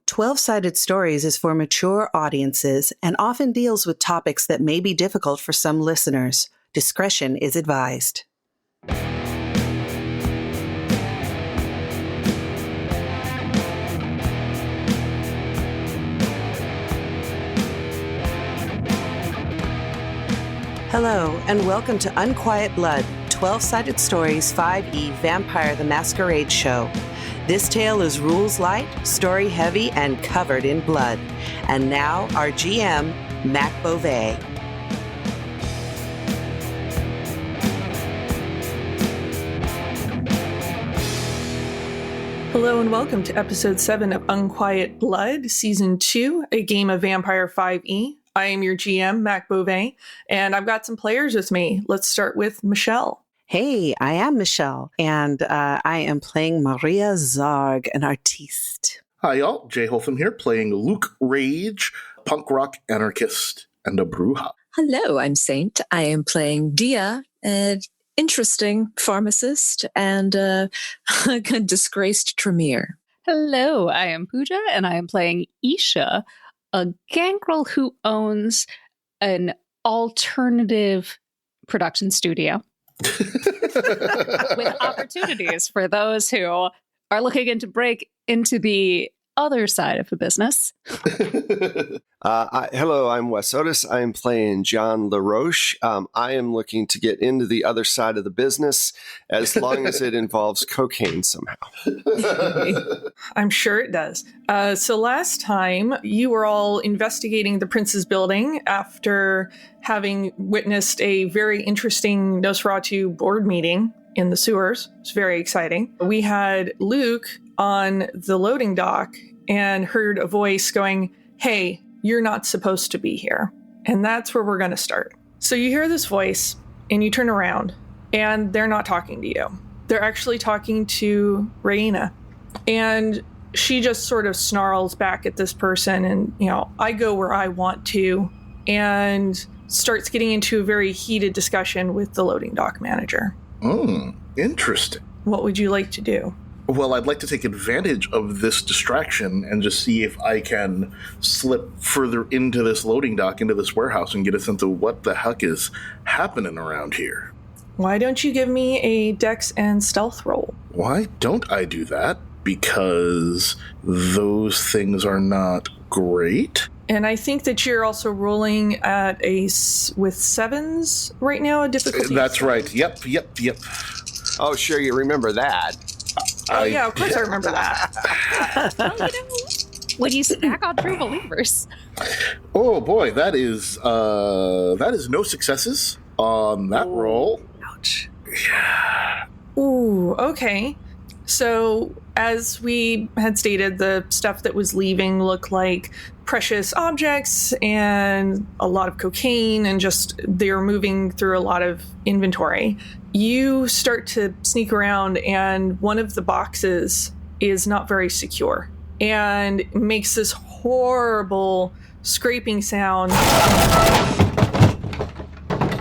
12-Sided Stories is for mature audiences and often deals with topics that may be difficult for some listeners. Discretion is advised. Hello, and welcome to Unquiet Blood, 12-Sided Stories 5e Vampire the Masquerade Show. This tale is rules light, story heavy, and covered in blood. And now, our GM, Mac Beauvais. Hello and welcome to Episode 7 of Unquiet Blood, Season 2, a game of Vampire 5e. I am your GM, Mac Beauvais, and I've got some players with me. Let's start with Michelle. Hey, I am Michelle, and I am playing Maria Zarg, an artiste. Hi, y'all. Jay Holtham here, playing Luke Rage, punk rock anarchist, and a bruja. Hello, I'm Saint. I am playing Dia, an interesting pharmacist and a disgraced Tremere. Hello, I am Pooja, and I am playing Isha, a gangrel who owns an alternative production studio. With opportunities for those who are looking to break into the other side of the business. Hello, I'm Wes Otis. I am playing John LaRoche. I am looking to get into the other side of the business as long as it involves cocaine somehow. I'm sure it does. So last time, you were all investigating the Prince's building after having witnessed a very interesting Nosferatu board meeting in the sewers. It's very exciting. We had Luke on the loading dock and heard a voice going, "Hey, you're not supposed to be here." And that's where we're going to start. So you hear this voice and you turn around and they're not talking to you. They're actually talking to Raina. And she just sort of snarls back at this person and, I go where I want to, and starts getting into a very heated discussion with the loading dock manager. Interesting. What would you like to do? Well, I'd like to take advantage of this distraction and just see if I can slip further into this loading dock, into this warehouse, and get a sense of what the heck is happening around here. Why don't you give me a dex and stealth roll? Why don't I do that? Because those things are not great. And I think that you're also rolling at with sevens right now, a difficulty. That's right. Yep. Oh, sure, you remember that. Yeah, of course I remember that. Well, when you stack on true believers. Oh boy, that is no successes on that roll. Ouch. Yeah. Ooh, okay. So, as we had stated, the stuff that was leaving looked like precious objects and a lot of cocaine, and just they were moving through a lot of inventory. You start to sneak around, and one of the boxes is not very secure and makes this horrible scraping sound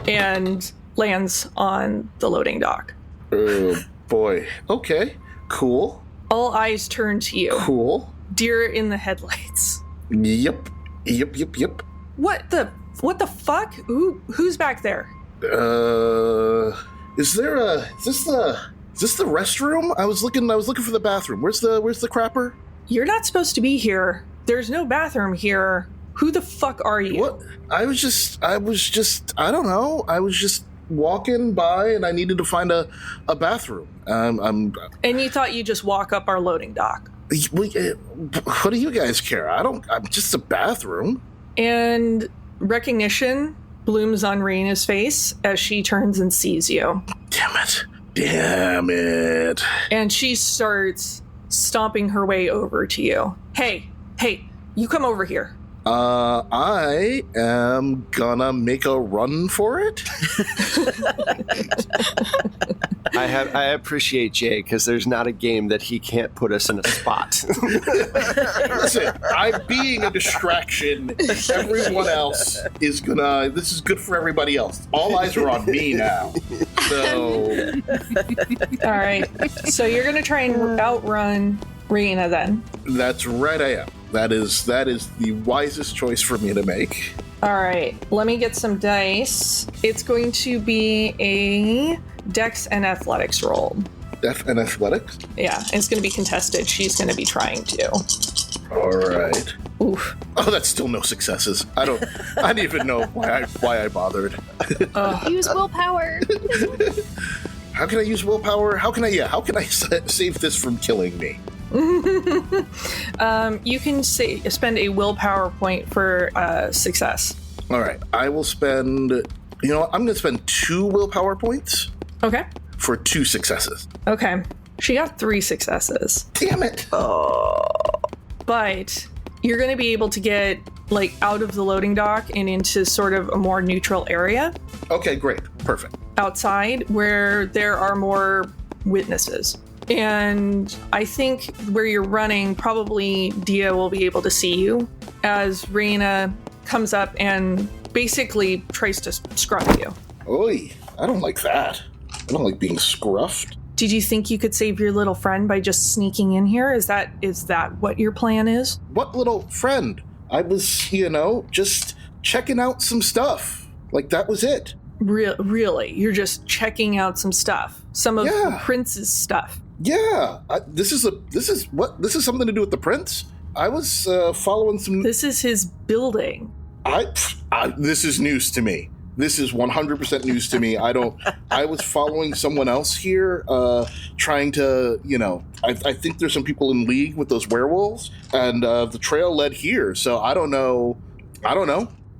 and lands on the loading dock. Oh boy. Okay. Cool. All eyes turn to you. Cool. Deer in the headlights. Yep. What the fuck? Who's back there? Is this the restroom? I was looking for the bathroom. Where's the crapper? You're not supposed to be here. There's no bathroom here. Who the fuck are you? What? I was just I don't know. I was just walking by and I needed to find a bathroom. And you thought you'd just walk up our loading dock. What do you guys care? I'm just a bathroom. And recognition blooms on Raina's face as she turns and sees you. Damn it. And she starts stomping her way over to you. Hey, you come over here. I am gonna make a run for it. I appreciate Jay, because there's not a game that he can't put us in a spot. Listen, I'm being a distraction. Everyone else is gonna... This is good for everybody else. All eyes are on me now. So... All right. So you're gonna try and outrun Raina then? That's right, I am. That is the wisest choice for me to make. All right, let me get some dice. It's going to be a Dex and Athletics roll. Dex and Athletics? Yeah, it's going to be contested. She's going to be trying to. All right. Oof. Oh, that's still no successes. I don't even know why I bothered. Use willpower. How can I use willpower? How can I save this from killing me? You can spend a willpower point for success. All right, I will spend. You know what? I'm going to spend 2 willpower points. Okay. For 2 successes. Okay. She got 3 successes. Damn it! But you're going to be able to get like out of the loading dock and into sort of a more neutral area. Okay, great, perfect. Outside where there are more witnesses. And I think where you're running, probably Dia will be able to see you as Raina comes up and basically tries to scruff you. Oi, I don't like that. I don't like being scruffed. Did you think you could save your little friend by just sneaking in here? Is that what your plan is? What little friend? I was, just checking out some stuff. Like, that was it. Really? You're just checking out some stuff? Some of the prince's stuff? Yeah. This is something to do with the prince? I was following some... This is his building. This is news to me. This is 100% news to me. I was following someone else here, trying to, I think there's some people in league with those werewolves, and the trail led here, so I don't know.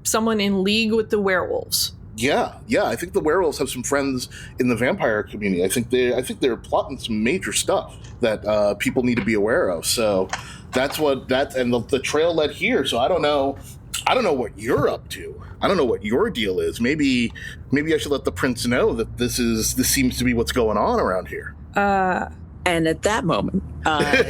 Someone in league with the werewolves. Yeah, I think the werewolves have some friends in the vampire community. I think they're plotting some major stuff that people need to be aware of. So and the trail led here, so I don't know what you're up to. I don't know what your deal is. Maybe I should let the prince know that this seems to be what's going on around here. And at that moment, I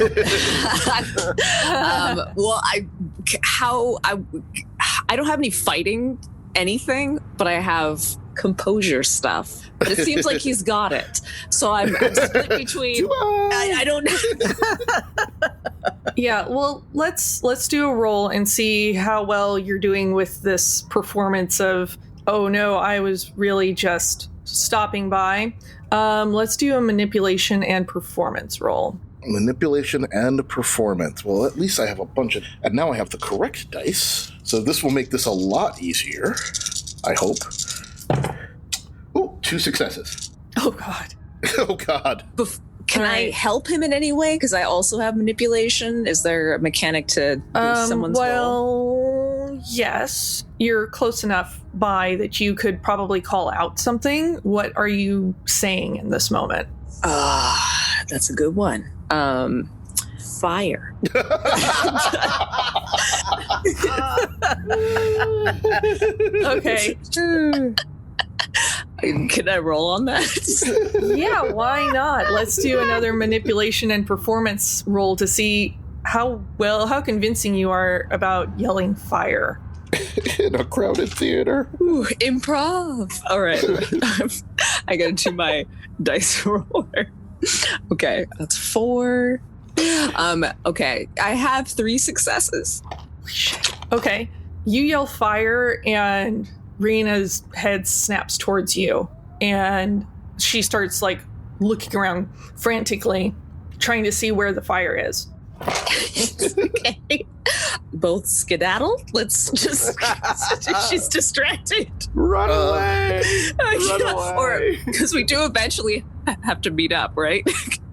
don't have any fighting anything, but I have composure stuff. But it seems like he's got it. So I'm split between. I don't know. Yeah, well, let's do a roll and see how well you're doing with this performance of, oh no, I was really just stopping by. Let's do a manipulation and performance roll. Manipulation and performance. Well, at least I have a bunch of... And now I have the correct dice. So this will make this a lot easier, I hope. Ooh, 2 successes. Oh, God. Oh, God. Can I help him in any way? Because I also have manipulation. Is there a mechanic to do someone's role? Yes. You're close enough by that you could probably call out something. What are you saying in this moment? That's a good one. Fire. Okay. Can I roll on that? Yeah, why not? Let's do another manipulation and performance roll to see how convincing you are about yelling fire. In a crowded theater. Ooh, improv. All right. I gotta do my dice roller. Okay, that's 4. Okay, I have 3 successes. Okay, you yell fire and Rena's head snaps towards you and she starts like looking around frantically, trying to see where the fire is. Okay. Both skedaddle. Let's just... She's distracted. Run away! Run away! Or, because we do eventually have to meet up, right?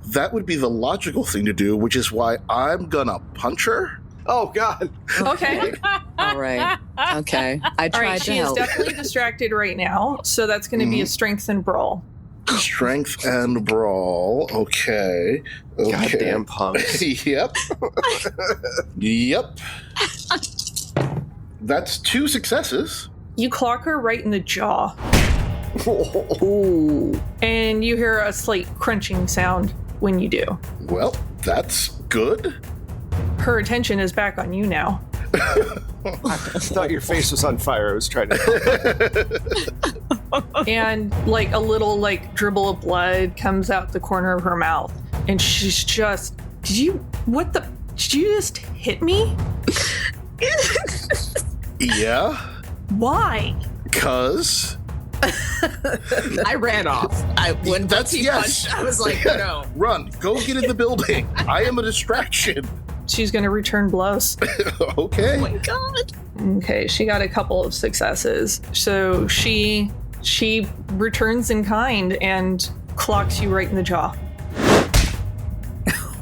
That would be the logical thing to do, which is why I'm gonna punch her. Oh, God. Okay. All right. Okay. I tried All right, to she is help. definitely distracted right now, so that's going to be a strength and brawl. Strength and brawl. Okay. Goddamn punks. Yep. Yep. That's 2 successes. You clock her right in the jaw, Ooh. and you hear a slight crunching sound when you do. Well, that's good. Her attention is back on you now. I thought your face was on fire. I was trying to... And like a little like dribble of blood comes out the corner of her mouth, and she's just, did you just hit me? Yeah, Why? because I ran off. When Betsy punched, I was like, no. Run, go get in the building. I am a distraction. She's going to return blows. Okay. Oh my god. Okay, she got a couple of successes. So she returns in kind and clocks you right in the jaw.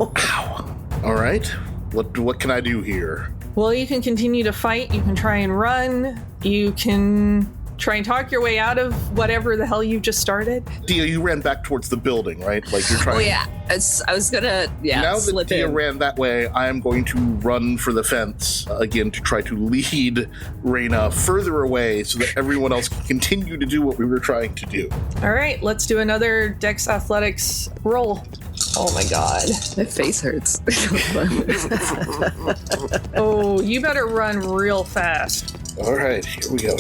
Ow. All right. What can I do here? Well, you can continue to fight. You can try and run. You can try and talk your way out of whatever the hell you just started. Dia, you ran back towards the building, right? Like you're trying. Oh yeah, I was gonna Now that slip Dia in. ran that way, I am going to run for the fence again to try to lead Reyna further away so that everyone else can continue to do what we were trying to do. All right, let's do another Dex Athletics roll. Oh my god. My face hurts. Oh, you better run real fast. All right, here we go.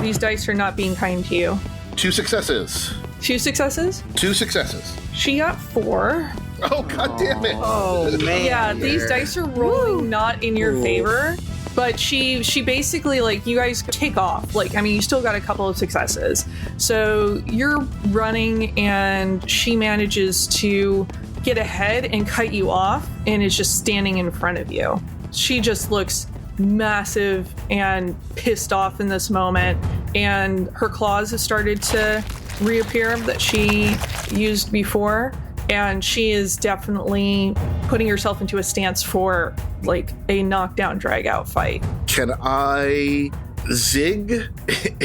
These dice are not being kind to you. 2 successes. 2 successes? 2 successes. She got 4. Oh, god damn it. Oh, man. Yeah, these dice are rolling not in your favor. But she basically, like, you guys take off. Like, I mean, you still got a couple of successes. So you're running and she manages to get ahead and cut you off and is just standing in front of you. She just looks massive and pissed off in this moment. And her claws have started to reappear that she used before. And she is definitely putting herself into a stance for, like, a knockdown, drag-out fight. Can I zig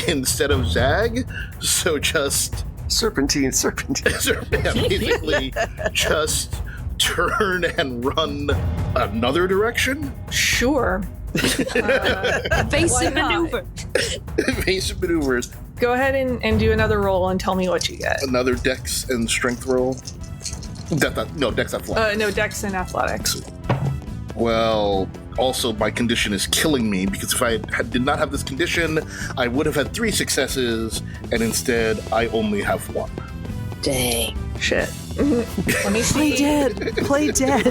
instead of zag? So just Serpentine. basically just turn and run another direction? Sure. Evasive maneuver. Evasive maneuvers. Go ahead and do another roll and tell me what you get. Another dex and strength roll. Dex athletics. No, Dex and Athletics. Well, also my condition is killing me because if I did not have this condition, I would have had 3 successes, and instead I only have 1. Dang. Shit. Let me Play see. dead. Play dead.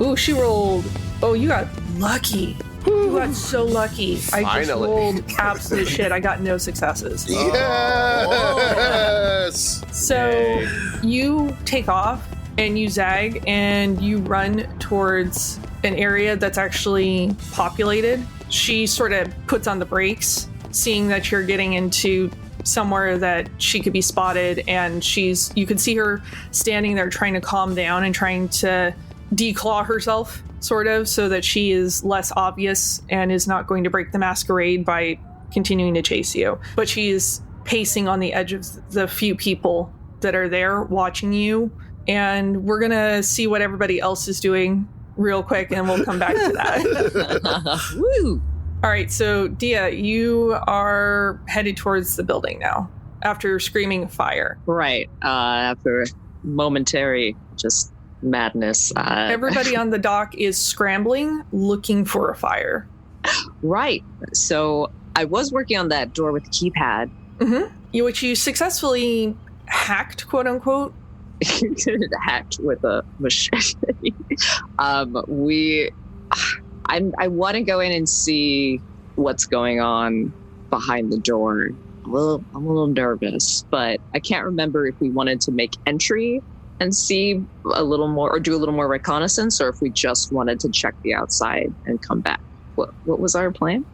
Ooh, she rolled. Oh, you got lucky. You got so lucky. I just Finally. rolled absolute shit. I got no successes. Yes! So you take off and you zag and you run towards an area that's actually populated. She sort of puts on the brakes, seeing that you're getting into somewhere that she could be spotted, and you can see her standing there trying to calm down and trying to declaw herself, sort of, so that she is less obvious and is not going to break the masquerade by continuing to chase you. But she is pacing on the edge of the few people that are there watching you, and we're gonna see what everybody else is doing real quick, and we'll come back to that. Woo! All right, so Dia, you are headed towards the building now after screaming fire. Right. After momentary just madness. Everybody on the dock is scrambling, looking for a fire. Right. So I was working on that door with the keypad. Which you successfully hacked, quote unquote. Hacked with a machete. I want to go in and see what's going on behind the door. I'm a little nervous, but I can't remember if we wanted to make entry and see a little more, or do a little more reconnaissance, or if we just wanted to check the outside and come back. What was our plan?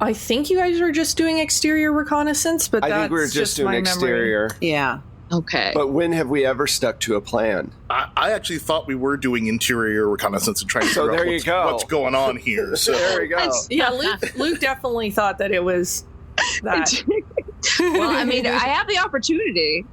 I think you guys were just doing exterior reconnaissance, but I that's think we were just doing my exterior. Yeah. Okay. But when have we ever stuck to a plan? I actually thought we were doing interior reconnaissance and trying to So figure there out you go. what's going on here. So There we go. Yeah, Luke definitely thought that it was that. Well, I mean, I have the opportunity.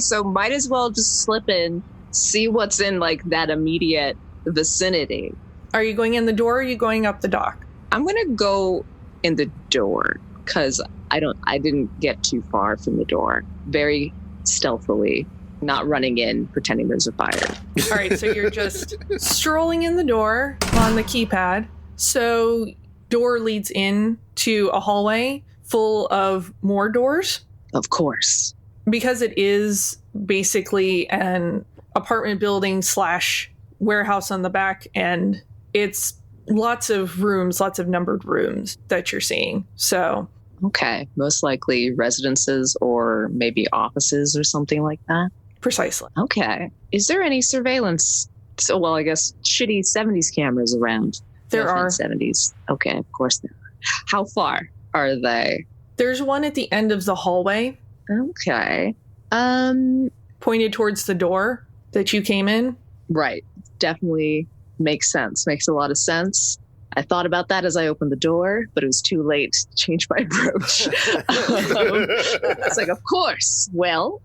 So might as well just slip in, see what's in like that immediate vicinity. Are you going in the door or are you going up the dock? I'm gonna go in the door because I didn't get too far from the door. Very stealthily, not running in, pretending there's a fire. All right, so you're just strolling in the door on the keypad. So door leads in to a hallway full of more doors. Of course. Because it is basically an apartment building / warehouse on the back, and it's lots of rooms, lots of numbered rooms that you're seeing. So, okay, most likely residences or maybe offices or something like that. Precisely. Okay. Is there any surveillance? So, well, I guess shitty 70s cameras around. There are. 70s. Okay, of course there are. How far are they? There's one at the end of the hallway. Okay. Pointed towards the door that you came in. Right. Definitely makes sense. Makes a lot of sense. I thought about that as I opened the door, but it was too late to change my approach. It's like, of course. Well,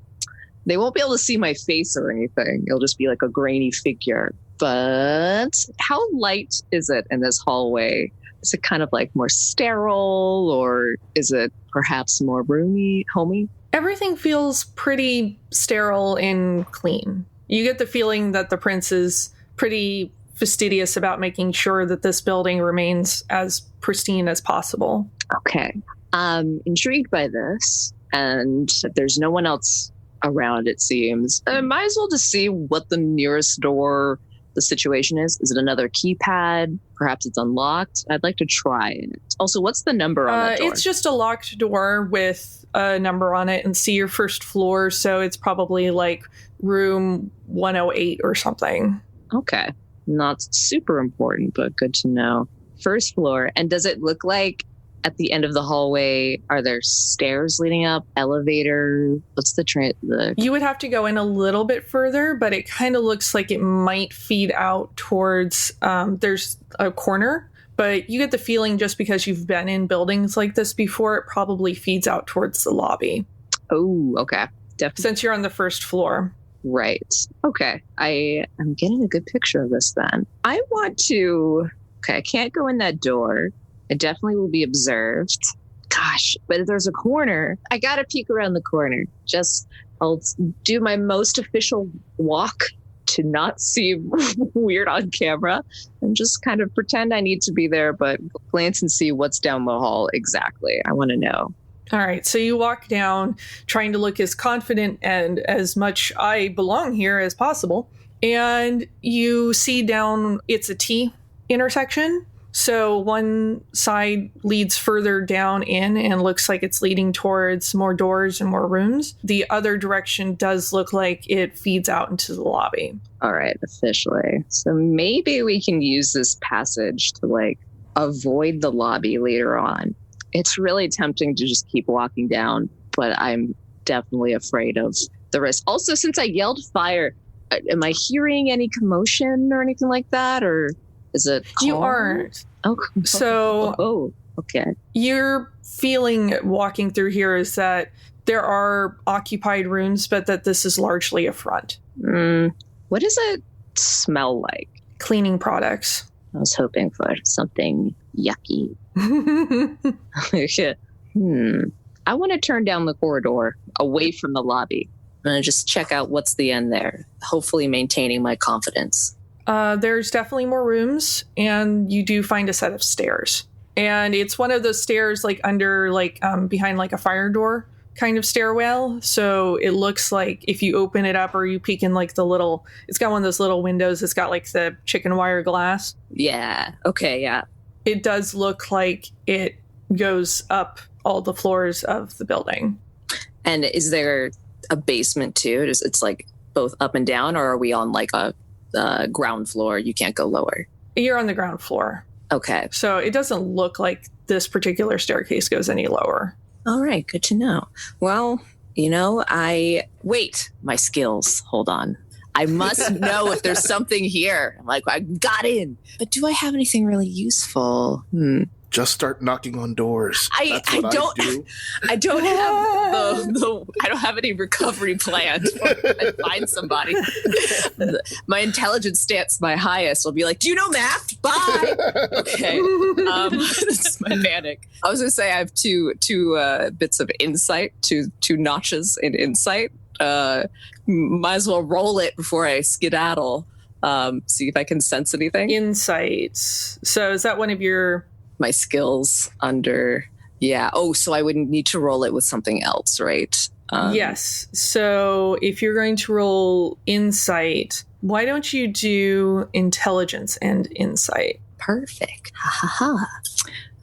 they won't be able to see my face or anything. It'll just be like a grainy figure. But how light is it in this hallway? Is it kind of like more sterile, or is it perhaps more roomy, homey? Everything feels pretty sterile and clean. You get the feeling that the prince is pretty fastidious about making sure that this building remains as pristine as possible. Okay. I'm intrigued by this, and there's no one else around, it seems. I might as well just see what the nearest door, the situation is. Is it another keypad? Perhaps it's unlocked. I'd like to try it. Also, what's the number on that door? It's just a locked door with a number on it, and see your first floor, so it's probably like room 108 or something. Okay. Not super important, but good to know. First floor. And does it look like at the end of the hallway, are there stairs leading up, elevator? What's the You would have to go in a little bit further, but it kind of looks like it might feed out towards, there's a corner, but you get the feeling just because you've been in buildings like this before, it probably feeds out towards the lobby. Oh, okay. Definitely. Since you're on the first floor. Right. Okay. I am getting a good picture of this then. I want to... Okay, I can't go in that door. I definitely will be observed. Gosh, but if there's a corner, I gotta peek around the corner. I'll do my most official walk to not seem weird on camera and just kind of pretend I need to be there, but glance and see what's down the hall exactly. I want to know. All right, so you walk down trying to look as confident and as much I belong here as possible. And you see down, it's a T intersection. So one side leads further down in and looks like it's leading towards more doors and more rooms. The other direction does look like it feeds out into the lobby. All right, officially. So maybe we can use this passage to like avoid the lobby later on. It's really tempting to just keep walking down, but I'm definitely afraid of the risk. Also, since I yelled fire, am I hearing any commotion or anything like that? Or is it calm? You aren't. Oh, so okay. Your feeling walking through here is that there are occupied rooms, but that this is largely a front. What does it smell like? Cleaning products. I was hoping for something yucky. I want to turn down the corridor away from the lobby and just check out what's the end there, hopefully maintaining my confidence. There's definitely more rooms, and you do find a set of stairs. And it's one of those stairs like under, like behind like a fire door kind of stairwell. So it looks like if you open it up or you peek in like the little, it's got one of those little windows. It's got like the chicken wire glass. Yeah. Okay. Yeah. It does look like it goes up all the floors of the building. And is there a basement too? It's like both up and down, or are we on like a ground floor? You can't go lower. You're on the ground floor. Okay. So it doesn't look like this particular staircase goes any lower. All right. Good to know. Well, wait, my skills. Hold on. I must know if there's something here. I'm like, I got in. But do I have anything really useful? Just start knocking on doors. I don't have any recovery plan. I find somebody. My intelligence stats my highest. I'll be like, do you know math? Bye. Okay. That's my panic. I was gonna say I have two bits of insight, two notches in insight. Might as well roll it before I skedaddle. See if I can sense anything. Insights. So is that one of your my skills under? Yeah. Oh, so I wouldn't need to roll it with something else, right? Yes. So if you're going to roll insight, Why don't you do intelligence and insight? Perfect. Ha ha ha.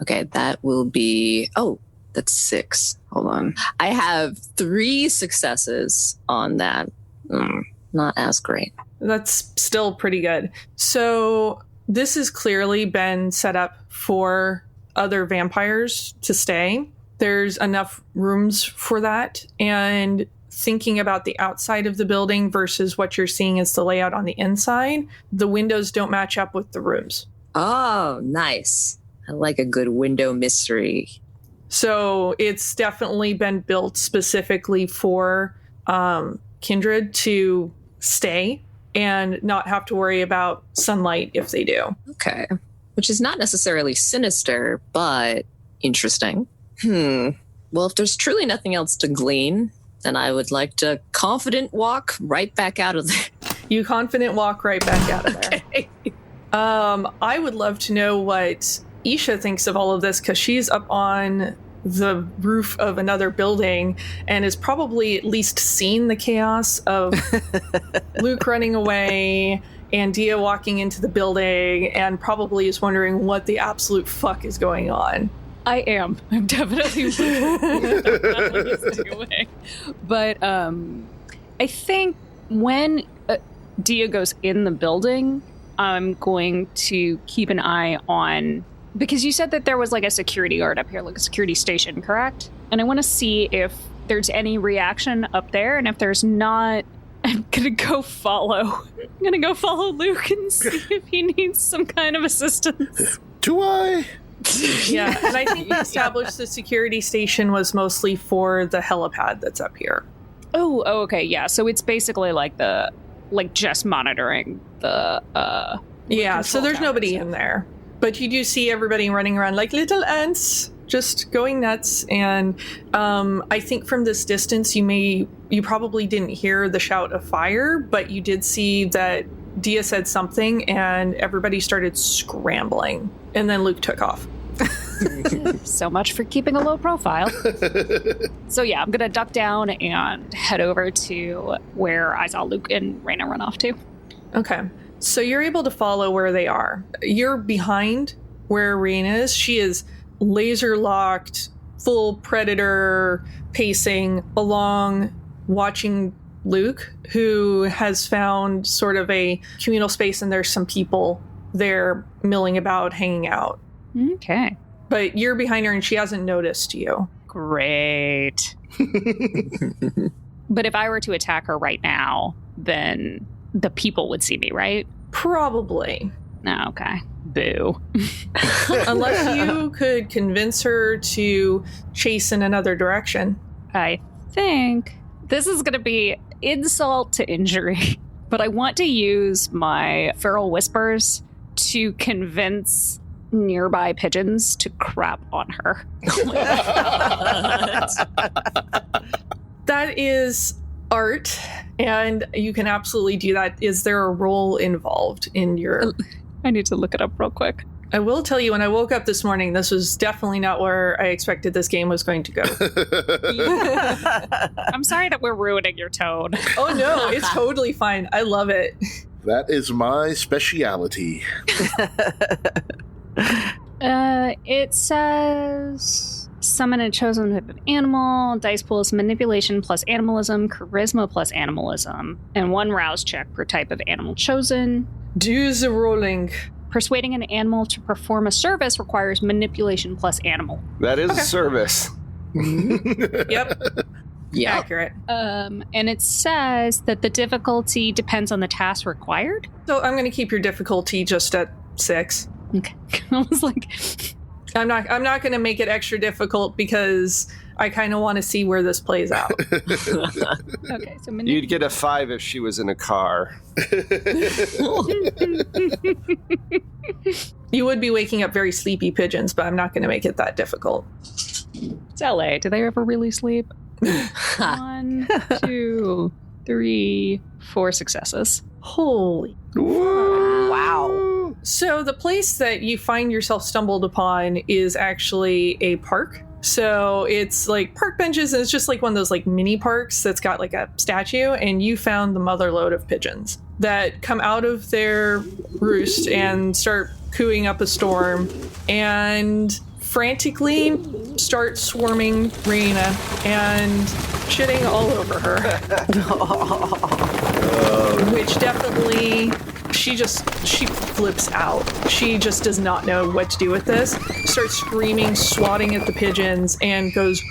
Okay, that will be... Oh, that's 6. Hold on. I have 3 successes on that. Not as great. That's still pretty good. So this has clearly been set up for other vampires to stay. There's enough rooms for that. And thinking about the outside of the building versus what you're seeing as the layout on the inside, the windows don't match up with the rooms. Oh, nice. I like a good window mystery. So it's definitely been built specifically for Kindred to stay and not have to worry about sunlight if they do. Okay. Which is not necessarily sinister, but interesting. Well, if there's truly nothing else to glean, then I would like to confident walk right back out of there. You confident walk right back out of there. Okay. I would love to know what Isha thinks of all of this, because she's up on the roof of another building and has probably at least seen the chaos of Luke running away and Dia walking into the building, and probably is wondering what the absolute fuck is going on. I am. I'm definitely staying away. But I think when Dia goes in the building, I'm going to keep an eye on... Because you said that there was like a security guard up here, like a security station, correct? And I want to see if there's any reaction up there, and if there's not, I'm gonna go follow Luke and see if he needs some kind of assistance. Do I? Yeah, and I think we established the security station was mostly for the helipad that's up here. Oh, okay, yeah. So it's basically like just monitoring the yeah, so there's nobody in there. But you do see everybody running around like little ants, just going nuts. And I think from this distance, you probably didn't hear the shout of fire, but you did see that Dia said something and everybody started scrambling. And then Luke took off. So much for keeping a low profile. So yeah, I'm going to duck down and head over to where I saw Luke and Raina run off to. Okay. So you're able to follow where they are. You're behind where Raina is. She is laser locked, full predator pacing along, watching Luke, who has found sort of a communal space, and there's some people there milling about, hanging out. Okay. But you're behind her and she hasn't noticed you. Great. But if I were to attack her right now, then the people would see me, right? Probably. Oh, okay. Boo. Unless you could convince her to chase in another direction. I think this is going to be insult to injury, but I want to use my feral whispers to convince nearby pigeons to crap on her. That is art, and you can absolutely do that. Is there a role involved in your... I need to look it up real quick. I will tell you, when I woke up this morning, this was definitely not where I expected this game was going to go. I'm sorry that we're ruining your tone. Oh no, it's totally fine. I love it. That is my speciality. It says summon a chosen type of animal, dice pool is manipulation plus animalism, charisma plus animalism, and 1 rouse check per type of animal chosen. Do the rolling. Persuading an animal to perform a service requires manipulation plus animal. That is a service. Yep. Yeah. Accurate. And it says that the difficulty depends on the task required. So I'm going to keep your difficulty just at 6. Okay. I was like... I'm not going to make it extra difficult because I kind of want to see where this plays out. Okay, so You'd get a 5 if she was in a car. You would be waking up very sleepy pigeons, but I'm not going to make it that difficult. It's LA. Do they ever really sleep? 1, 2, 3, 4 successes. Holy. Wow. So the place that you find yourself stumbled upon is actually a park. So it's like park benches, and it's just like one of those like mini parks that's got like a statue, and you found the mother lode of pigeons. that come out of their roost and start cooing up a storm and frantically start swarming Raina and shitting all over her. Which definitely, she flips out. She just does not know what to do with this. Starts screaming, swatting at the pigeons, and goes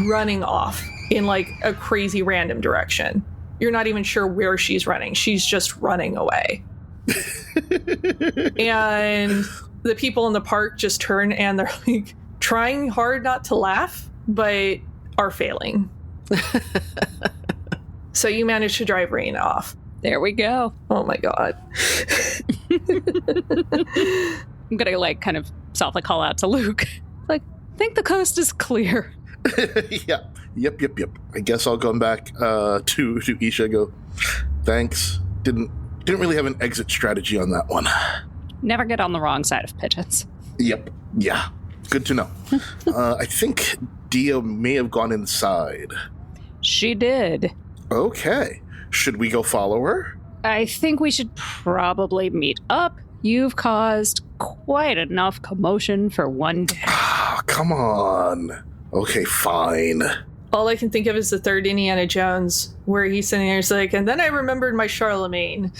running off in like a crazy random direction. You're not even sure where she's running. She's just running away. And the people in the park just turn and they're like trying hard not to laugh, but are failing. So you manage to drive Raina off. There we go. Oh my god. I'm gonna like kind of softly call out to Luke. Like, I think the coast is clear. Yeah. Yep. I guess I'll come back to Isha and go, thanks. Didn't really have an exit strategy on that one. Never get on the wrong side of pigeons. Yep. Yeah. Good to know. I think Dia may have gone inside. She did. Okay. Should we go follow her? I think we should probably meet up. You've caused quite enough commotion for one day. Ah, come on. Okay, fine. All I can think of is the third Indiana Jones, where he's sitting there, he's like, and then I remembered my Charlemagne.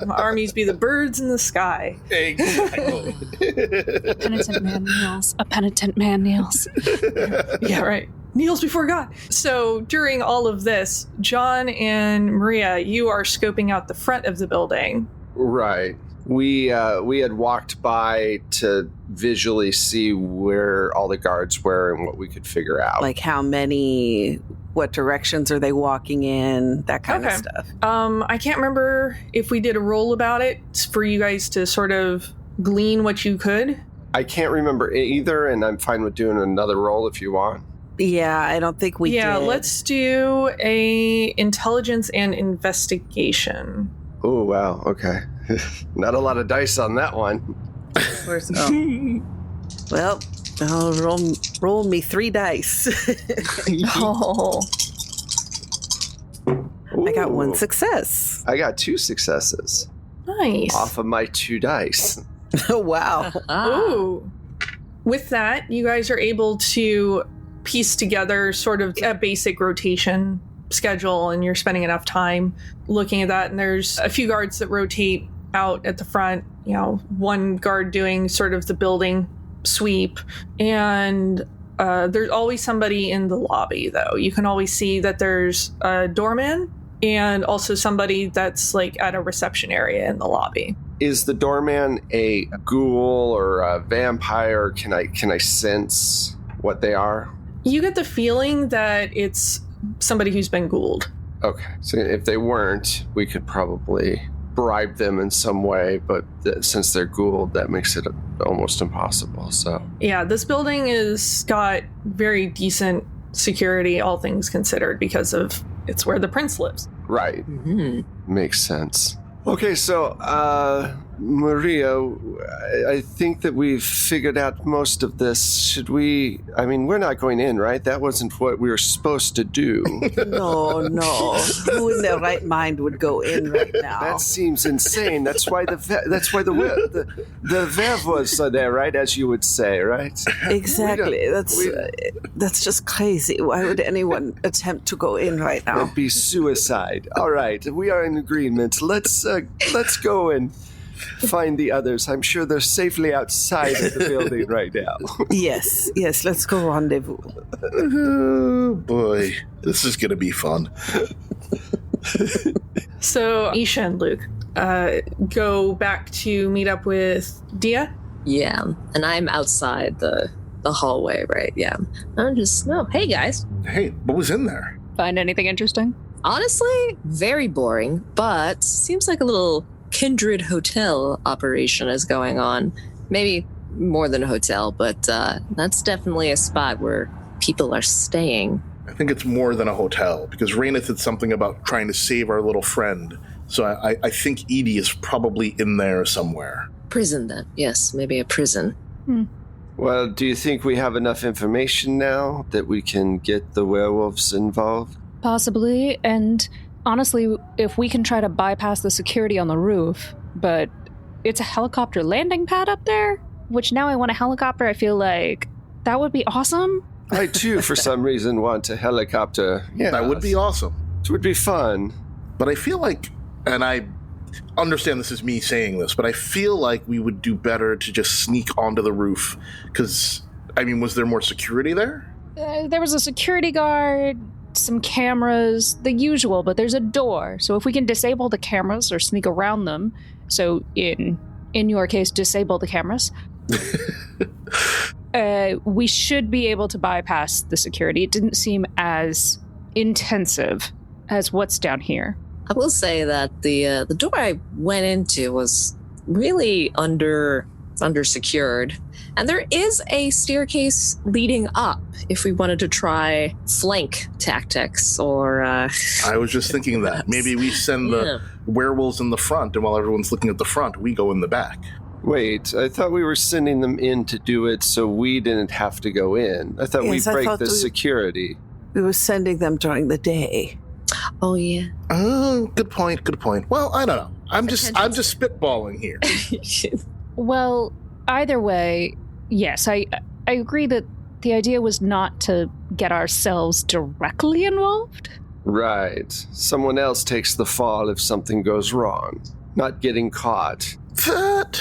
Armies be the birds in the sky. Exactly. A penitent man kneels. A penitent man kneels. Yeah, right. Kneels before God. So during all of this, John and Maria, you are scoping out the front of the building. Right. We had walked by to visually see where all the guards were and what we could figure out. Like how many, what directions are they walking in, that kind of stuff. I can't remember if we did a roll about it for you guys to sort of glean what you could. I can't remember either, and I'm fine with doing another roll if you want. Yeah, I don't think we did. Yeah, let's do a intelligence and investigation. Oh, wow. Okay. Not a lot of dice on that one. Well, I'll roll me 3 dice. Oh. Ooh. I got 1 success. I got 2 successes. Nice. Off of my 2 dice. Oh, wow. Ooh. With that, you guys are able to piece together sort of a basic rotation schedule, and you're spending enough time looking at that. And there's a few guards that rotate out at the front, you know, one guard doing sort of the building sweep. And there's always somebody in the lobby, though. You can always see that there's a doorman and also somebody that's like at a reception area in the lobby. Is the doorman a ghoul or a vampire? Can I sense what they are? You get the feeling that it's somebody who's been ghouled. Okay, so if they weren't, we could probably bribe them in some way, but since they're ghouled, that makes it almost impossible. So yeah, this building is got very decent security, all things considered, because of it's where the prince lives. Right. Mm-hmm. Makes sense. Okay, so Maria, I think that we've figured out most of this. Should we? I mean, we're not going in, right? That wasn't what we were supposed to do. No. Who in their right mind would go in right now? That seems insane. That's why the werewolves are there, right? As you would say, right? Exactly. That's just crazy. Why would anyone attempt to go in right now? That'd be suicide. All right, we are in agreement. Let's go and find the others. I'm sure they're safely outside of the building right now. Yes, let's go rendezvous. Oh, boy. This is going to be fun. So Isha and Luke go back to meet up with Dia. Yeah, and I'm outside the hallway, right? Yeah. Hey guys. Hey, what was in there? Find anything interesting? Honestly, very boring, but seems like a little kindred hotel operation is going on. Maybe more than a hotel, but that's definitely a spot where people are staying. I think it's more than a hotel, because Raina said something about trying to save our little friend. So I think Edie is probably in there somewhere. Prison, then. Yes, maybe a prison. Well, do you think we have enough information now that we can get the werewolves involved? Possibly, and honestly, if we can try to bypass the security on the roof, but it's a helicopter landing pad up there, which now I want a helicopter. I feel like that would be awesome. I, too, for some reason, want a helicopter. Yeah, That would be awesome. It would be fun. But I feel like, and I understand this is me saying this, but I feel like we would do better to just sneak onto the roof. Because, I mean, was there more security there? There was a security guard, some cameras, the usual, but there's a door. So if we can disable the cameras or sneak around them, so in your case, disable the cameras, we should be able to bypass the security. It didn't seem as intensive as what's down here. I will say that the door I went into was really under secured, and there is a staircase leading up if we wanted to try flank tactics or I was just thinking that. Maybe we send the werewolves in the front, and while everyone's looking at the front, we go in the back. Wait, I thought we were sending them in to do it so we didn't have to go in. I thought Yes, we'd I break thought the security. We were sending them during the day. Oh yeah. Oh, good point. Well, I don't know. I'm just spitballing here. Well, either way, yes, I agree that the idea was not to get ourselves directly involved. Right. Someone else takes the fall if something goes wrong. Not getting caught. That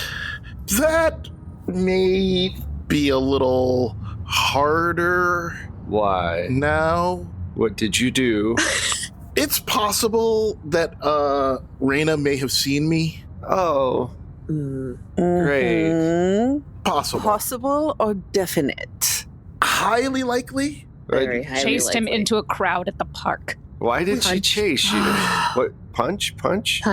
may be a little harder. Why? Now. What did you do? It's possible that Raina may have seen me. Oh, great. Mhm. Possible. Possible or definite? Highly likely. Very highly Chased him likely. into a crowd at the park. Why did she chase you? What? Punch? Punched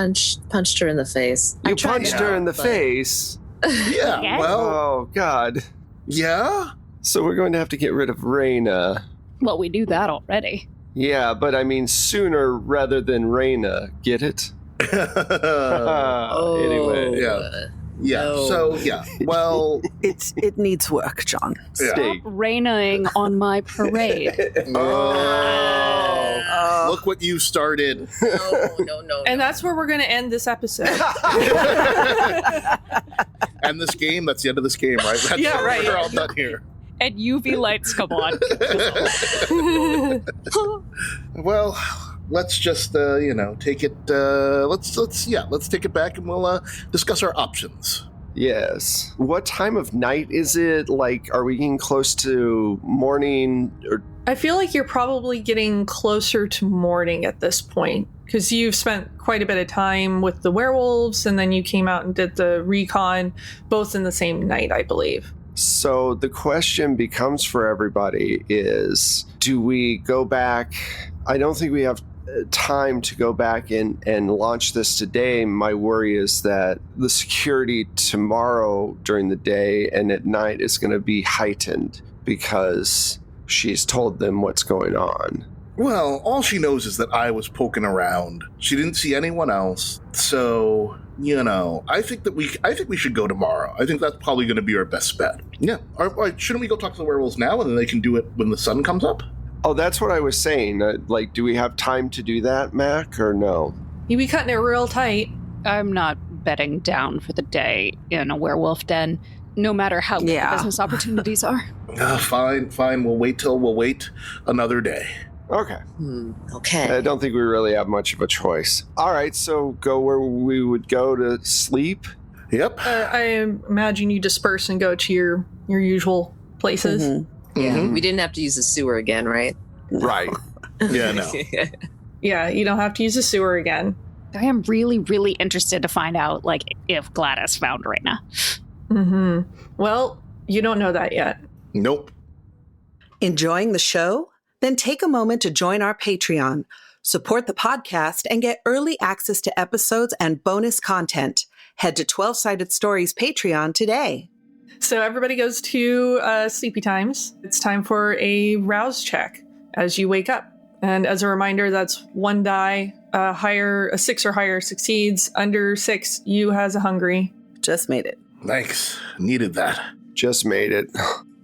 her in the face. You I tried punched to her in the but- face. Yeah, Yes. well, Oh, God. yeah. So we're going to have to get rid of Raina. Well, we do that already. Yeah, but I mean sooner rather than Raina. Get it? Anyway. Yeah. No. So, yeah. Well, It needs work, John. yeah. Steak. Raining on my parade. Oh, look what you started. No. And that's where we're going to end this episode. And this game, that's the end of this game, right? That's Yeah, right. We're all done here. And UV lights come on. Well, let's just take it. Let's take it back, and we'll discuss our options. Yes. What time of night is it? Like, are we getting close to morning? Or I feel like you're probably getting closer to morning at this point because you've spent quite a bit of time with the werewolves and then you came out and did the recon both in the same night, I believe. So the question becomes for everybody is, do we go back? I don't think we have time to go back and launch this today. My worry is that the security tomorrow during the day and at night is going to be heightened because she's told them what's going on. Well, all she knows is that I was poking around. She didn't see anyone else. So, I think we should go tomorrow. I think that's probably going to be our best bet. Yeah. All right, shouldn't we go talk to the werewolves now and then they can do it when the sun comes up? Oh, that's what I was saying. Do we have time to do that, Mac, or no? You'd be cutting it real tight. I'm not bedding down for the day in a werewolf den, no matter how good the business opportunities are. Fine. We'll wait another day. Okay. Okay. I don't think we really have much of a choice. All right, so go where we would go to sleep. Yep. I imagine you disperse and go to your usual places. Mm-hmm. Yeah, Mhm. we didn't have to use the sewer again, right? Right. Yeah, no. Yeah, you don't have to use the sewer again. I am really, really interested to find out, if Gladys found Raina. Mm-hmm. Well, you don't know that yet. Nope. Enjoying the show? Then take a moment to join our Patreon, support the podcast, and get early access to episodes and bonus content. Head to 12-Sided Stories Patreon today. So everybody goes to sleepy times. It's time for a rouse check as you wake up. And as a reminder, that's one die. A 6 or higher succeeds. Under 6, you has a hungry. Just made it. Thanks. Needed that. Just made it.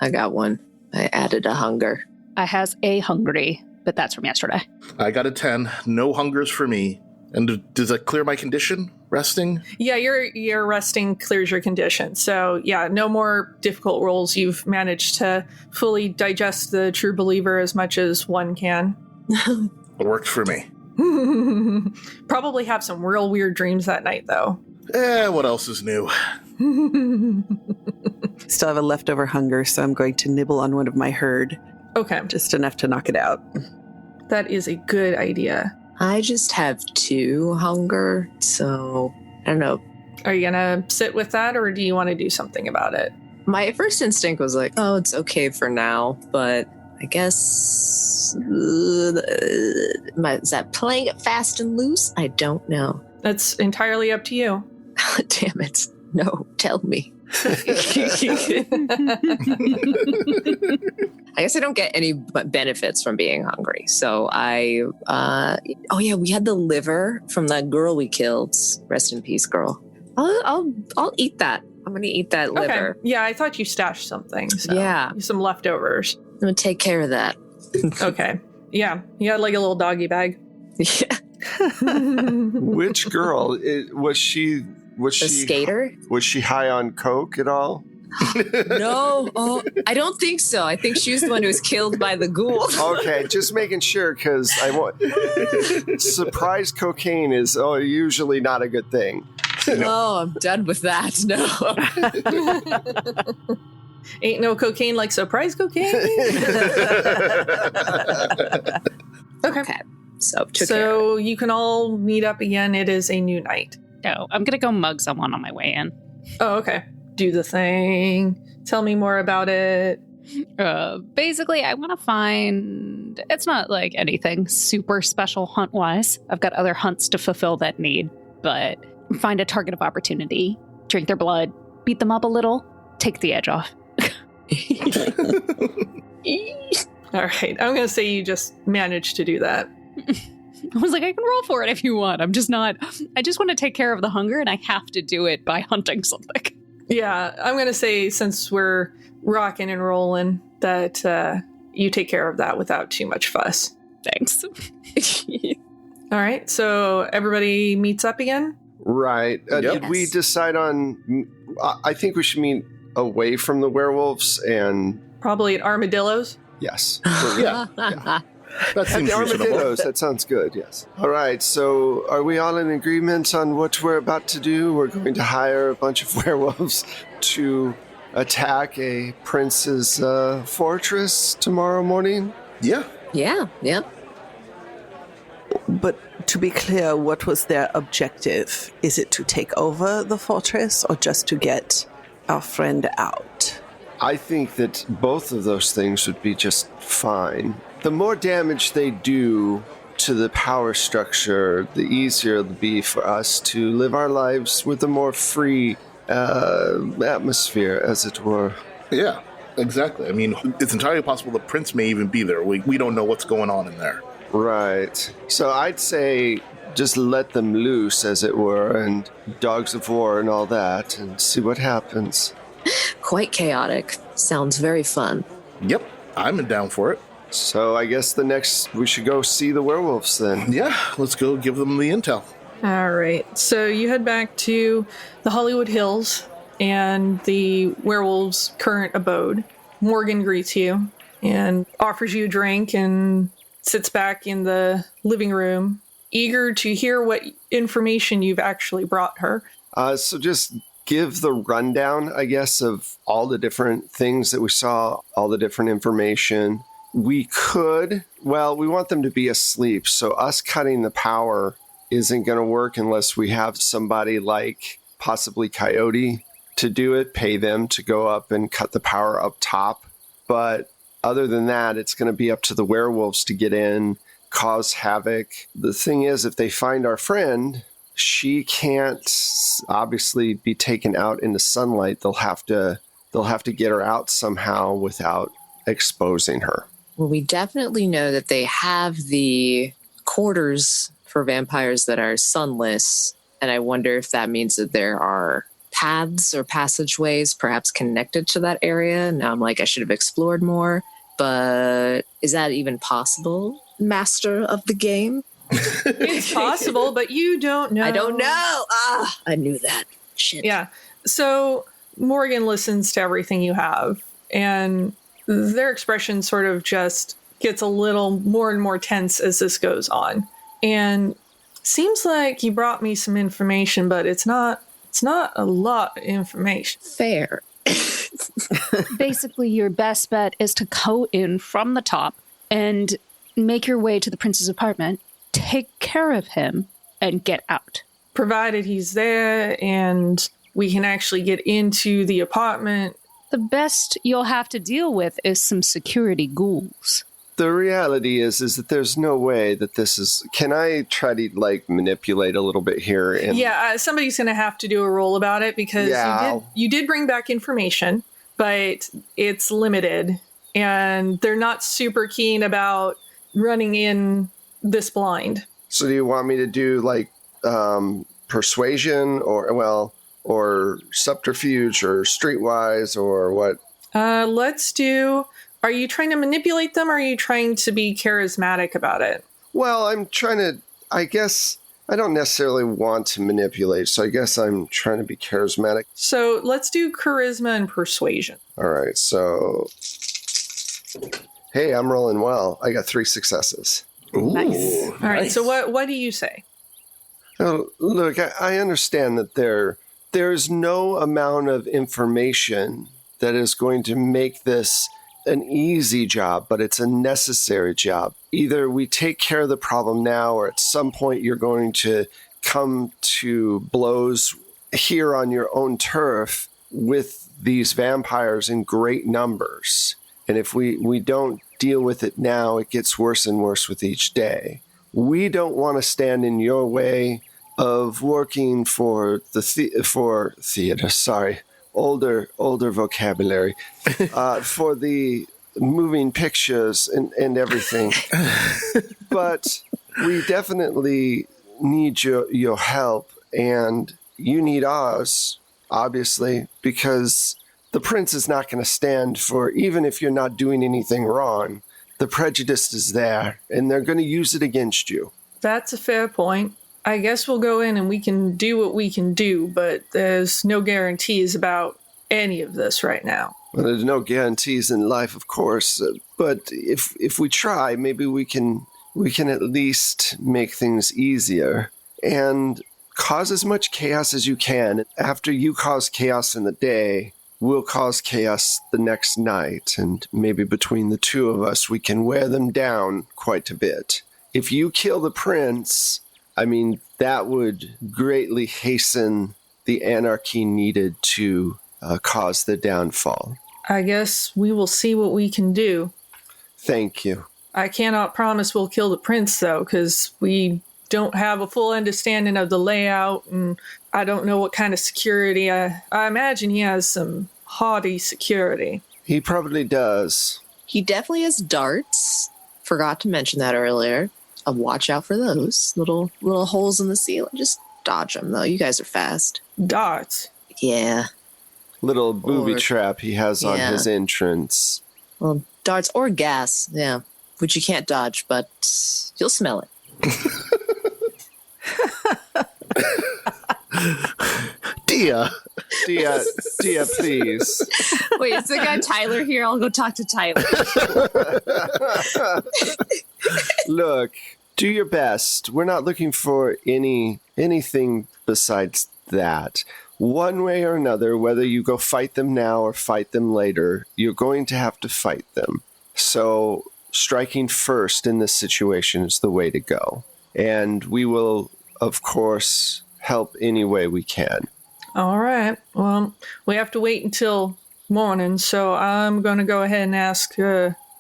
I got one. I added a hunger. I has a hungry. but that's from yesterday. I got a 10. No hungers for me. And does that clear my condition? Resting? Yeah, your resting clears your condition. So yeah, no more difficult rolls. You've managed to fully digest the True Believer as much as one can. It worked for me. Probably have some real weird dreams that night, though. What else is new? Still have a leftover hunger, so I'm going to nibble on one of my herd. Okay. Just enough to knock it out. That is a good idea. I just have 2 hunger, so I don't know. Are you going to sit with that, or do you want to do something about it? My first instinct was like, oh, it's okay for now, but I guess... is that playing it fast and loose? I don't know. That's entirely up to you. Damn it. No, tell me. I guess I don't get any benefits from being hungry. So we had the liver from that girl we killed. Rest in peace, girl. I'll eat that. I'm going to eat that liver. Okay. Yeah, I thought you stashed something. So yeah. Some leftovers. I'm going to take care of that. Okay. Yeah. You had like a little doggy bag. Yeah. Which girl? Was she skater? Was she high on coke at all? No. Oh, I don't think so. I think she was the one who was killed by the ghoul. Okay, just making sure, because I want surprise cocaine is usually not a good thing. No, I'm done with that. No. Ain't no cocaine like surprise cocaine. Okay. So you can all meet up again. It is a new night. No, I'm going to go mug someone on my way in. Oh, okay. Do the thing. Tell me more about it. Basically, I want to find... It's not like anything super special hunt-wise. I've got other hunts to fulfill that need. But find a target of opportunity, drink their blood, beat them up a little, take the edge off. All right. I'm going to say you just managed to do that. I was like, I can roll for it if you want. I just want to take care of the hunger, and I have to do it by hunting something. Yeah, I'm going to say, since we're rocking and rolling, that you take care of that without too much fuss. Thanks. All right, so everybody meets up again? Right. Did we decide on... I think we should meet away from the werewolves and... Probably at Armadillos? Yes. Yeah. That seems the reasonable. armadillos, that sounds good, yes. All right, so are we all in agreement on what we're about to do? We're going to hire a bunch of werewolves to attack a prince's fortress tomorrow morning? Yeah. Yeah. But to be clear, what was their objective? Is it to take over the fortress or just to get our friend out? I think that both of those things would be just fine. The more damage they do to the power structure, the easier it'll be for us to live our lives with a more free atmosphere, as it were. Yeah, exactly. I mean, it's entirely possible the prince may even be there. We don't know what's going on in there. Right. So I'd say just let them loose, as it were, and dogs of war and all that, and see what happens. Quite chaotic. Sounds very fun. Yep, I'm down for it. So I guess we should go see the werewolves then. Yeah, let's go give them the intel. All right. So you head back to the Hollywood Hills and the werewolves' current abode. Morgan greets you and offers you a drink and sits back in the living room, eager to hear what information you've actually brought her. So just give the rundown, I guess, of all the different things that we saw, all the different information. We want them to be asleep, so us cutting the power isn't going to work unless we have somebody like possibly Coyote to do it, pay them to go up and cut the power up top. But other than that, it's going to be up to the werewolves to get in, cause havoc. The thing is, if they find our friend, she can't obviously be taken out into sunlight. They'll have to get her out somehow without exposing her. Well, we definitely know that they have the quarters for vampires that are sunless, and I wonder if that means that there are paths or passageways perhaps connected to that area. Now I'm like, I should have explored more, but is that even possible? master of the game? It's possible, but you don't know. I don't know. I knew that. Shit. Yeah. So Morgan listens to everything you have, and their expression sort of just gets a little more and more tense as this goes on. And seems like you brought me some information, but it's not a lot of information. Fair. Basically, your best bet is to go in from the top and make your way to the prince's apartment, take care of him, and get out. Provided he's there and we can actually get into the apartment. The best you'll have to deal with is some security ghouls. The reality is that there's no way that this is... Can I try to, like, manipulate a little bit here? And... Yeah, somebody's going to have to do a roll about it because you did bring back information, but it's limited, and they're not super keen about running in this blind. So do you want me to do, like, persuasion or subterfuge or streetwise or what? Let's do... Are you trying to manipulate them, or are you trying to be charismatic about it? Well, I'm trying to... I guess I don't necessarily want to manipulate, so I guess I'm trying to be charismatic. So let's do charisma and persuasion. All right, so... Hey, I'm rolling well. I got 3 successes. Ooh, Nice. All right, so what do you say? Oh, look, I understand that there's no amount of information that is going to make this an easy job, but it's a necessary job. Either we take care of the problem now, or at some point you're going to come to blows here on your own turf with these vampires in great numbers. And if we don't deal with it now, it gets worse and worse with each day. We don't want to stand in your way of working for theater. Sorry, older vocabulary. For the moving pictures and everything. But we definitely need your help, and you need ours, obviously, because the prince is not going to stand for, even if you're not doing anything wrong, the prejudice is there, and they're going to use it against you. That's a fair point. I guess we'll go in and we can do what we can do, but there's no guarantees about any of this right now. Well, there's no guarantees in life, of course, but if we try, maybe we can at least make things easier and cause as much chaos as you can. After you cause chaos in the day, we'll cause chaos the next night, and maybe between the two of us, we can wear them down quite a bit. If you kill the prince, I mean, that would greatly hasten the anarchy needed to cause the downfall. I guess we will see what we can do. Thank you. I cannot promise we'll kill the prince, though, because we don't have a full understanding of the layout, and I don't know what kind of security. I imagine he has some haughty security. He probably does. He definitely has darts. Forgot to mention that earlier. Watch out for those little holes in the ceiling. Just dodge them, though. You guys are fast. Darts. Yeah. Little booby trap he has on Yeah. his entrance. Well, darts or gas. Yeah. Which you can't dodge, but you'll smell it. Dia, please. Wait, is the guy Tyler here? I'll go talk to Tyler. Look, do your best. We're not looking for anything besides that. One way or another, whether you go fight them now or fight them later, you're going to have to fight them. So striking first in this situation is the way to go. And we will, of course, help any way we can. All right. Well, we have to wait until morning, so I'm going to go ahead and ask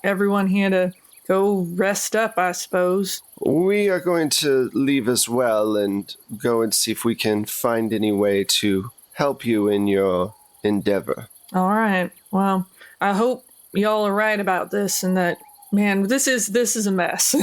everyone here to go rest up, I suppose. We are going to leave as well and go and see if we can find any way to help you in your endeavor. All right. Well, I hope y'all are right about this, and that, man, this is a mess.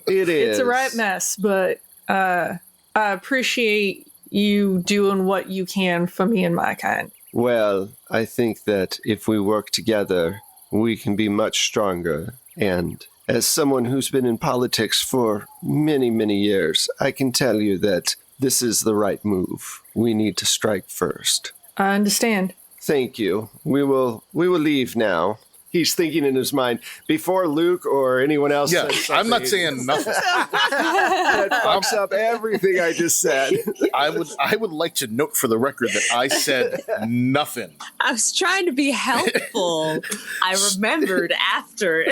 It is. It's a right mess, but I appreciate you doing what you can for me and my kind. Well, I think that if we work together, we can be much stronger And as someone who's been in politics for many, many years, I can tell you that this is the right move. We need to strike first. I understand. Thank you. We will leave now. He's thinking in his mind, before Luke or anyone else says something. I'm not saying nothing. That fucks up everything I just said. I would like to note for the record that I said nothing. I was trying to be helpful. I remembered after.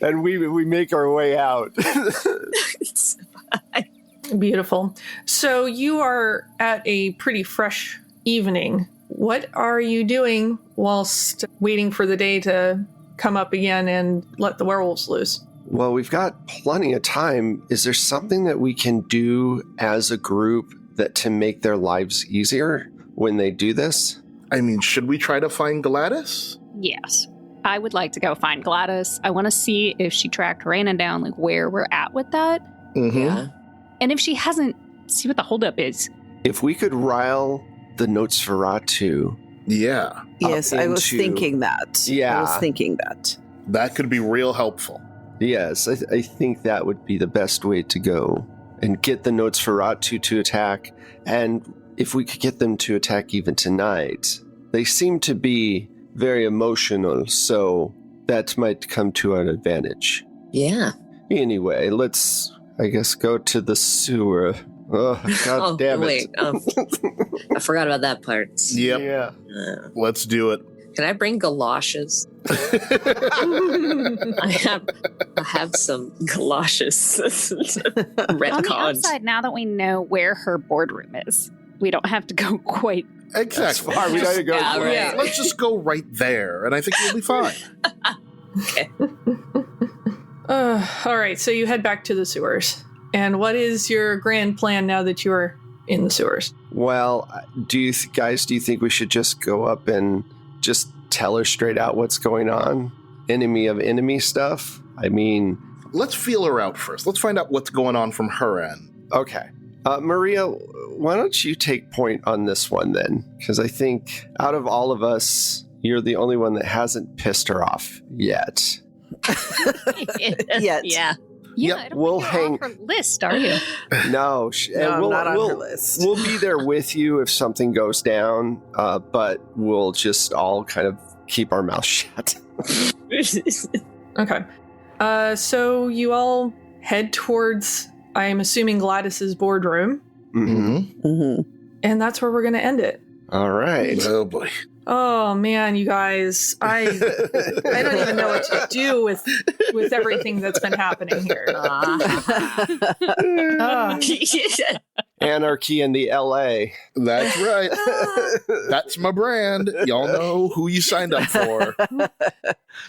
And we make our way out. It's fine. Beautiful. So you are at a pretty fresh evening. What are you doing whilst waiting for the day to come up again and let the werewolves loose? Well, we've got plenty of time. Is there something that we can do as a group to make their lives easier when they do this? I mean, should we try to find Gladys? Yes. I would like to go find Gladys. I want to see if she tracked Raina down, like where we're at with that. Mm-hmm. Yeah. And if she hasn't, see what the holdup is. If we could rile the Nosferatu. Yeah. Yes, I was into- thinking that. Yeah. I was thinking that. That could be real helpful. Yes, I think that would be the best way to go. And get the Nosferatu to attack. And if we could get them to attack even tonight. They seem to be very emotional, so that might come to our advantage. Yeah. Anyway, let's, I guess, go to the sewer. Oh, God damn it. Wait. I forgot about that part. Yep. Yeah. Let's do it. Can I bring galoshes? I have some galoshes. On the Retcons. upside, now that we know where her boardroom is, we don't have to go quite. Exactly. Far, we gotta go. Yeah, for it. right. Let's just go right there, and I think we'll be fine. Okay. All right, so you head back to the sewers. And what is your grand plan now that you are in the sewers? Well, do you think we should just go up and just tell her straight out what's going on? Enemy of enemy stuff? I mean... Let's feel her out first. Let's find out what's going on from her end. Okay. Maria, why don't you take point on this one then? Because I think out of all of us, you're the only one that hasn't pissed her off yet. Yet. Yeah. Yeah, Yep, I don't we'll think you're hang- off her list, are you? No, No, I'm we'll, not on we'll, her list. We'll be there with you if something goes down, but we'll just all kind of keep our mouth shut. Okay. So you all head towards, I'm assuming, Gladys's boardroom. Mm-hmm. Mm-hmm. And that's where we're going to end it. All right. Oh boy. Oh man, you guys, I don't even know what to do with everything that's been happening here. Ah. Anarchy in the LA. That's right. That's my brand. Y'all know who you signed up for.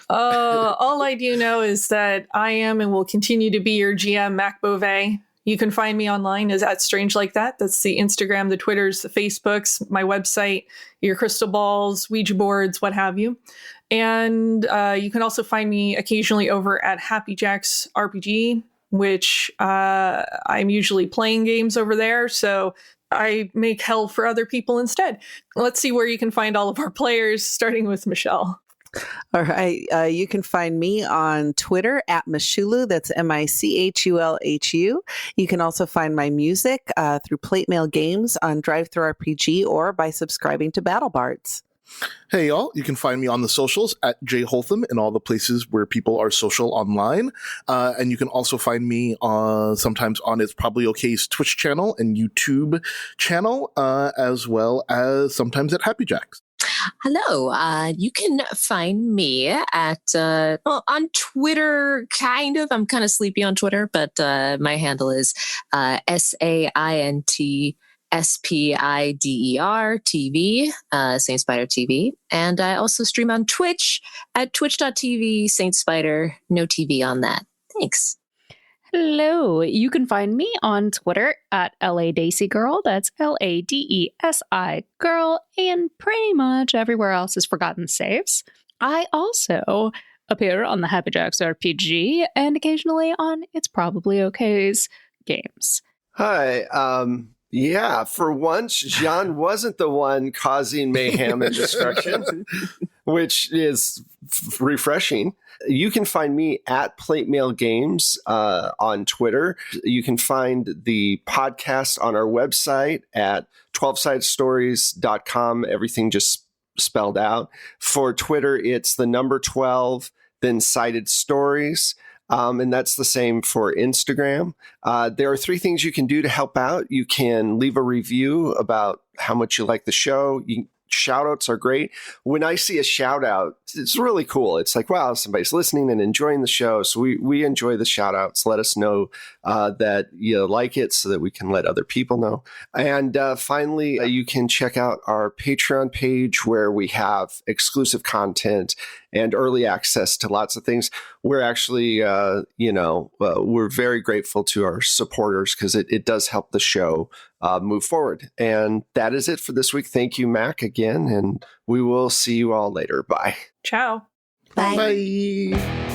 All I do know is that I am and will continue to be your GM, Mac Beauvais. You can find me online as @StrangeLikeThat. That's the Instagram, the Twitters, the Facebooks, my website, your crystal balls, Ouija boards, what have you. And you can also find me occasionally over at Happy Jack's RPG, which I'm usually playing games over there. So I make hell for other people instead. Let's see where you can find all of our players, starting with Michelle. All right. You can find me on Twitter at Michulu. That's MICHULHU. You can also find my music through Plate Mail Games on DriveThruRPG or by subscribing to Battle Bards. Hey, y'all. You can find me on the socials at Jay Holtham in all the places where people are social online. And you can also find me sometimes on It's Probably OK's Twitch channel and YouTube channel, as well as sometimes at Happy Jacks. Hello. You can find me at on Twitter, kind of. I'm kind of sleepy on Twitter, but my handle is SAINTSPIDER TV, Saint Spider TV. And I also stream on Twitch at twitch.tv, Saint Spider. No TV on that. Thanks. Hello. You can find me on Twitter at LADaisy That's LADESI Girl, and pretty much everywhere else is Forgotten Saves. I also appear on the Happy Jacks RPG and occasionally on It's Probably OK's games. Hi. Yeah, for once, Jean wasn't the one causing mayhem and destruction, which is refreshing. You can find me at Plate Mail Games on Twitter. You can find the podcast on our website at 12sidestories.com. Everything just spelled out. For Twitter, it's the number 12, then Sided Stories. And that's the same for Instagram. There are 3 things you can do to help out. You can leave a review about how much you like the show. Shout outs are great. When I see a shout out, it's really cool. It's like, wow, somebody's listening and enjoying the show. So we enjoy the shout outs. Let us know that you like it so that we can let other people know. And finally, you can check out our Patreon page where we have exclusive content and early access to lots of things. We're actually, we're very grateful to our supporters because it does help the show move forward. And that is it for this week. Thank you, Mac, again, and we will see you all later. Bye. Ciao. Bye. Bye.